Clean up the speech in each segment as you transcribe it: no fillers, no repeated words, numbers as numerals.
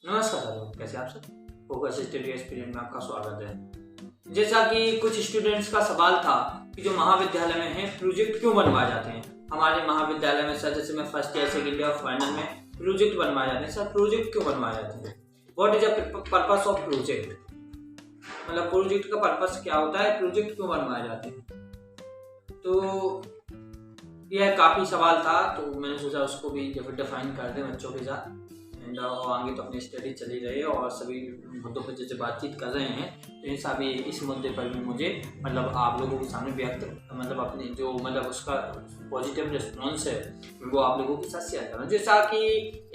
नमस्कार साथियों, कैसे आप सब। फोकस स्टडी एक्सपीरियंस में आपका स्वागत है। जैसा कि कुछ स्टूडेंट्स का सवाल था कि जो महाविद्यालय में है प्रोजेक्ट क्यों बनवाए जाते हैं। हमारे महाविद्यालय में सर, जैसे मैं first year second year final में प्रोजेक्ट बनवाए जाते हैं। सर प्रोजेक्ट क्यों बनवाए जाते हैं, what is the purpose of project, मतलब प्रोजेक्ट का पर्पस क्या होता है, प्रोजेक्ट क्यों बनवाए जाते हैं। तो यह काफ़ी सवाल था, तो मैंने सोचा उसको भी डिफाइन कर दें बच्चों के साथ। एंड आगे तो अपनी स्टडी चली रही है और सभी मुद्दों पर जैसे बातचीत कर रहे हैं, तो इन सभी इस मुद्दे पर भी मुझे मतलब आप लोगों के सामने व्यक्त मतलब अपने जो मतलब उसका पॉजिटिव रिस्पॉन्स है वो आप लोगों के साथ शेयर करना। जैसा कि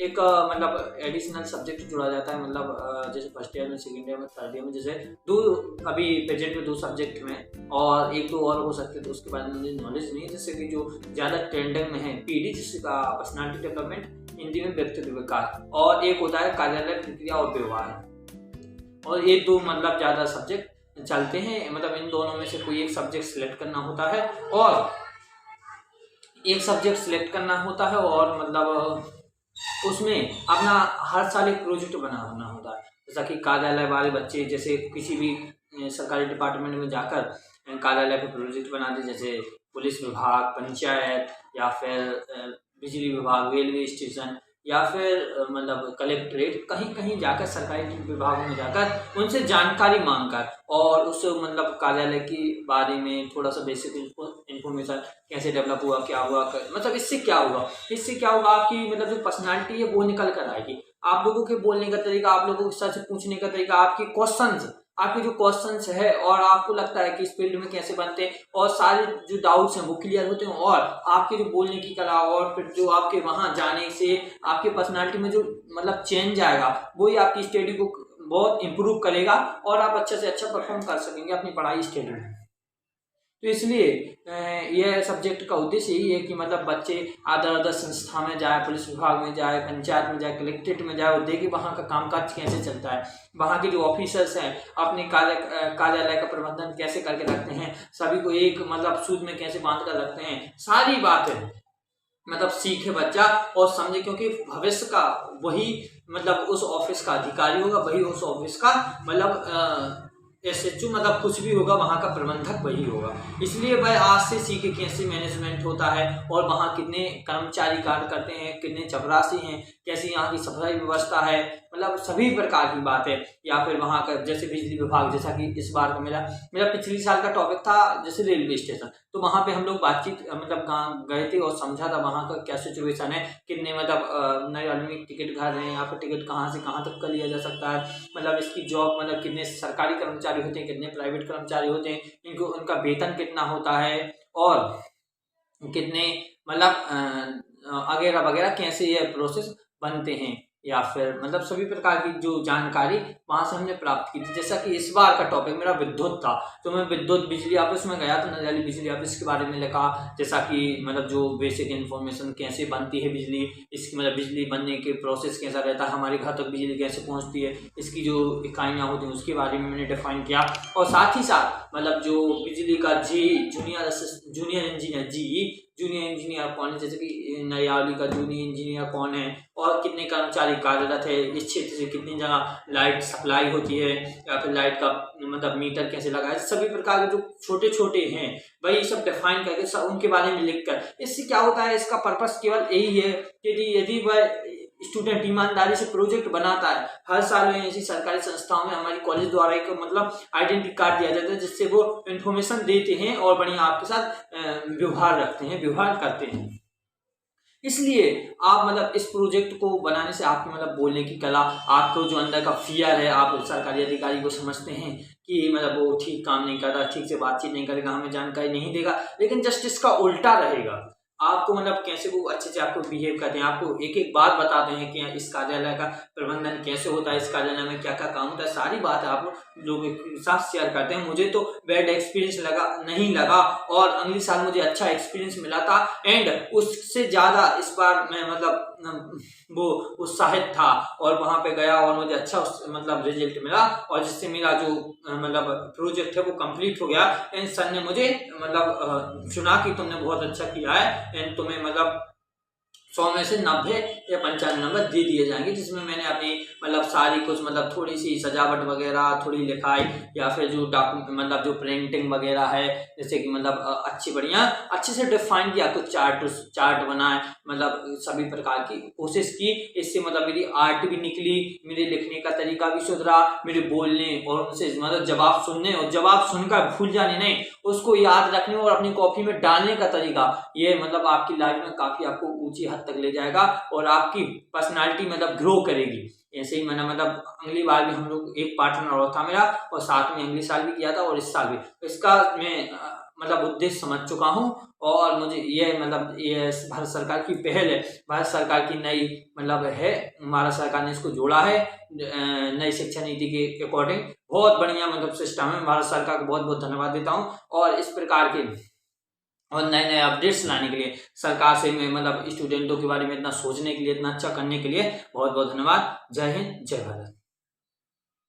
एक मतलब एडिशनल सब्जेक्ट जुड़ा जाता है, मतलब जैसे फर्स्ट ईयर में, सेकेंड ईयर में, थर्ड ईयर में, जैसे दो अभी प्रेजेंट में 2 सब्जेक्ट में और 1-2 और हो सकते, तो उसके बारे में मुझे नॉलेज नहीं है। जैसे कि जो ज़्यादा ट्रेंडिंग में है पीडी, जिसका पर्सनालिटी डेवलपमेंट, हिंदी में व्यक्तित्व विकास, और एक होता है कार्यालय प्रक्रिया और व्यवहार। और ये 2 मतलब ज़्यादा सब्जेक्ट चलते हैं, मतलब इन दोनों में से कोई एक सब्जेक्ट सिलेक्ट करना होता है और मतलब उसमें अपना हर साल एक प्रोजेक्ट बनाना होता है। जैसा कि कार्यालय वाले बच्चे जैसे किसी भी सरकारी डिपार्टमेंट में जाकर कार्यालय पे प्रोजेक्ट बनाते, जैसे पुलिस विभाग, पंचायत, या फिर बिजली विभाग, रेलवे स्टेशन, या फिर मतलब कलेक्ट्रेट, कहीं कहीं जाकर सरकारी विभागों में जाकर उनसे जानकारी मांगकर और उस मतलब कार्यालय के बारे में थोड़ा सा बेसिक इन्फॉर्मेशन, कैसे डेवलप हुआ, क्या हुआ, मतलब इससे क्या होगा आपकी मतलब जो पर्सनालिटी है वो निकल कर आएगी। आप लोगों के बोलने का तरीका, आप लोगों के सच पूछने का तरीका, आपके जो क्वेश्चंस है और आपको लगता है कि इस फील्ड में कैसे बनते हैं, और सारे जो डाउट्स हैं वो क्लियर होते हैं, और आपके जो बोलने की कला और फिर जो आपके वहां जाने से आपके पर्सनालिटी में जो मतलब चेंज आएगा, वही आपकी स्टडी को बहुत इंप्रूव करेगा और आप अच्छे से अच्छा परफॉर्म कर सकेंगे अपनी पढ़ाई स्टडी में। तो इसलिए यह सब्जेक्ट का उद्देश्य यही है कि मतलब बच्चे अदर संस्था में जाए, पुलिस विभाग में जाए, पंचायत में जाए, कलेक्ट्रेट में जाए, और देखे वहाँ का कामकाज कैसे चलता है, वहाँ के जो ऑफिसर्स हैं अपने कार्यालय का प्रबंधन कैसे करके रखते हैं, सभी को एक मतलब सूद में कैसे बांध कर रखते हैं, सारी बातें मतलब सीखे बच्चा और समझे, क्योंकि भविष्य का वही मतलब उस ऑफिस का अधिकारी होगा, वही उस ऑफिस का मतलब एसएचओ, मतलब कुछ भी होगा वहाँ का प्रबंधक वही होगा। इसलिए वह आज से सीखे कैसे मैनेजमेंट होता है और वहाँ कितने कर्मचारी कार्य करते हैं, कितने चपरासी हैं, कैसी यहाँ की सफाई व्यवस्था है, मतलब सभी प्रकार की बात है। या फिर वहाँ का जैसे बिजली विभाग, जैसा कि इस बार का मेरा पिछले साल का टॉपिक था जैसे रेलवे स्टेशन, तो वहाँ पे हम लोग बातचीत मतलब गए थे और समझा था वहाँ का क्या सिचुएशन है, कितने मतलब नए आदमी टिकट घर रहे हैं, यहाँ पर टिकट कहाँ से कहाँ तक का लिया जा सकता है, मतलब इसकी जॉब मतलब कितने सरकारी कर्मचारी होते हैं, कितने प्राइवेट कर्मचारी होते हैं, इनको उनका वेतन कितना होता है, और कितने मतलब वगैरह वगैरह कैसे ये प्रोसेस बनते हैं, या फिर मतलब सभी प्रकार की जो जानकारी वहां से हमने प्राप्त की थी। जैसा कि इस बार का टॉपिक मेरा विद्युत था, तो मैं विद्युत बिजली ऑफिस में गया, तो नजाली बिजली ऑफिस के बारे में लिखा, जैसा कि मतलब जो बेसिक इन्फॉर्मेशन कैसे बनती है बिजली, इसकी मतलब बिजली बनने के प्रोसेस कैसा रहता है, हमारे घर तक बिजली कैसे पहुंचती है, इसकी जो इकाइयाँ होती हैं उसके बारे में मैंने डिफाइन किया, और साथ ही साथ मतलब जो बिजली का जूनियर इंजीनियर कौन है, जैसे कि नयावली का जूनियर इंजीनियर कौन है, और कितने कर्मचारी कार्यरत है, इस क्षेत्र से कितनी जगह लाइट सप्लाई होती है, या फिर लाइट का मतलब मीटर कैसे लगा है, सभी प्रकार के जो छोटे छोटे हैं वही सब डिफाइन करके सब उनके बारे में लिखकर। इससे क्या होता है, इसका पर्पस केवल यही है कि यदि वह स्टूडेंट ईमानदारी से प्रोजेक्ट बनाता है, हर साल में ऐसी सरकारी संस्थाओं में हमारी कॉलेज द्वारा एक मतलब आइडेंटिटी कार्ड दिया जाता है, जिससे वो इन्फॉर्मेशन देते हैं और बढ़िया आपके साथ व्यवहार करते हैं। इसलिए आप मतलब इस प्रोजेक्ट को बनाने से आपकी मतलब बोलने की कला, आपको जो अंदर का फियर है, आप सरकारी अधिकारी को समझते हैं कि मतलब वो ठीक काम नहीं कर रहा, ठीक से बातचीत नहीं करेगा, हमें जानकारी नहीं देगा, लेकिन जस्ट इसका उल्टा रहेगा, आपको मतलब कैसे वो अच्छे से आपको बिहेव करते हैं, आपको एक एक बात बताते हैं कि इस कार्यालय का प्रबंधन कैसे होता है, इस कार्यालय में क्या क्या काम होता है, सारी बात आप लोगों के साथ शेयर करते हैं। मुझे तो बैड एक्सपीरियंस नहीं लगा और अगले साल मुझे अच्छा एक्सपीरियंस मिला था, एंड उससे ज़्यादा इस बार मैं मतलब वो उत्साहित था और वहाँ पे गया और मुझे अच्छा मतलब रिजल्ट मिला, और जिससे मेरा जो मतलब प्रोजेक्ट है वो कंप्लीट हो गया। एंड सर ने मुझे मतलब चुना कि तुमने बहुत अच्छा किया है एंड तुम्हें मतलब 100 में से 90 या 95 नंबर दे दिए जाएंगे, जिसमें मैंने अपनी मतलब सारी कुछ मतलब थोड़ी सी सजावट वगैरह, थोड़ी लिखाई या फिर जो डॉक्यूमेंट मतलब जो प्रिंटिंग वगैरह है, जैसे कि मतलब अच्छी बढ़िया अच्छे से डिफाइन किया, कुछ चार्ट बनाए, मतलब सभी प्रकार की कोशिश की। इससे मतलब मेरी आर्ट भी निकली, मेरे लिखने का तरीका भी सुधरा, मेरे बोलने और उनसे मतलब जवाब सुनने और जवाब सुनकर भूल जाने नहीं, उसको याद रखने और अपनी कॉपी में डालने का तरीका, ये मतलब आपकी लाइफ में काफी आपको ऊंची हद तक ले जाएगा और आपकी पर्सनालिटी मतलब ग्रो करेगी। ऐसे ही मैंने मतलब अगली बार भी हम लोग एक पार्टनर और था मेरा, और साथ में अगले साल भी किया था और इस साल भी। इसका मैं मतलब उद्देश्य समझ चुका हूँ, और मुझे ये मतलब ये भारत सरकार की पहल है, भारत सरकार की नई मतलब है, भारत सरकार ने इसको जोड़ा है नई शिक्षा नीति के अकॉर्डिंग। बहुत बढ़िया मतलब सिस्टम है, भारत सरकार को बहुत बहुत धन्यवाद देता हूँ। और इस प्रकार के और नए नए अपडेट्स लाने के लिए सरकार से मैं मतलब स्टूडेंटों के बारे में इतना सोचने के लिए, इतना अच्छा करने के लिए बहुत बहुत धन्यवाद। जय हिंद, जय भारत।